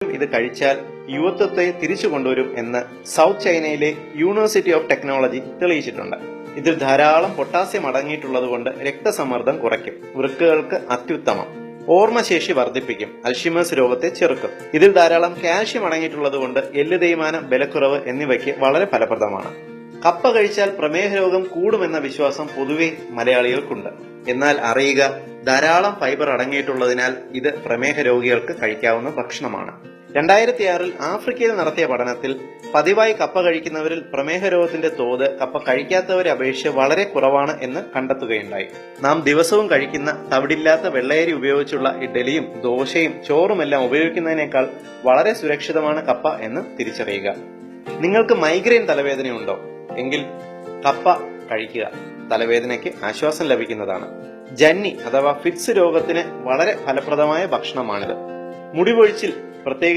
ഇത് കഴിച്ചാൽ യുവത്വത്തെ തിരിച്ചു കൊണ്ടുവരും എന്ന് സൗത്ത് ചൈനയിലെ യൂണിവേഴ്സിറ്റി ഓഫ് ടെക്നോളജി തെളിയിച്ചിട്ടുണ്ട്. ഇതിൽ ധാരാളം പൊട്ടാസ്യം അടങ്ങിയിട്ടുള്ളതുകൊണ്ട് രക്തസമ്മർദ്ദം കുറയ്ക്കും, വൃക്കകൾക്ക് അത്യുത്തമം, ഓർമ്മശേഷി വർദ്ധിപ്പിക്കും, അൽഷിമേഴ്സ് രോഗത്തെ ചെറുക്കും. ഇതിൽ ധാരാളം കാൽഷ്യം അടങ്ങിയിട്ടുള്ളതുകൊണ്ട് എല്ല് തേയ്മാനം, ബലക്കുറവ് എന്നിവയ്ക്ക് വളരെ ഫലപ്രദമാണ്. കപ്പ കഴിച്ചാൽ പ്രമേഹ രോഗം കൂടുമെന്ന വിശ്വാസം പൊതുവെ മലയാളികൾക്കുണ്ട്. എന്നാൽ അറിയുക, ധാരാളം ഫൈബർ അടങ്ങിയിട്ടുള്ളതിനാൽ ഇത് പ്രമേഹ രോഗികൾക്ക് കഴിക്കാവുന്ന ഭക്ഷണമാണ്. 2006 ആഫ്രിക്കയിൽ നടത്തിയ പഠനത്തിൽ പതിവായി കപ്പ കഴിക്കുന്നവരിൽ പ്രമേഹ രോഗത്തിന്റെ തോത് കപ്പ കഴിക്കാത്തവരെ അപേക്ഷിച്ച് വളരെ കുറവാണ് എന്ന് കണ്ടെത്തുകയുണ്ടായി. നാം ദിവസവും കഴിക്കുന്ന തവിടില്ലാത്ത വെള്ളയരി ഉപയോഗിച്ചുള്ള ഇഡ്ഡലിയും ദോശയും ചോറുമെല്ലാം ഉപയോഗിക്കുന്നതിനേക്കാൾ വളരെ സുരക്ഷിതമാണ് കപ്പ എന്ന് തിരിച്ചറിയുക. നിങ്ങൾക്ക് മൈഗ്രെയിൻ തലവേദനയുണ്ടോ എങ്കിൽ കപ്പ കഴിക്കുക, തലവേദനയ്ക്ക് ആശ്വാസം ലഭിക്കുന്നതാണ്. ജന്നി അഥവാ ഫിറ്റ്സ് രോഗത്തിന് വളരെ ഫലപ്രദമായ ഭക്ഷണമാണിത്. മുടിപൊഴിച്ചിൽ, പ്രത്യേകിച്ച്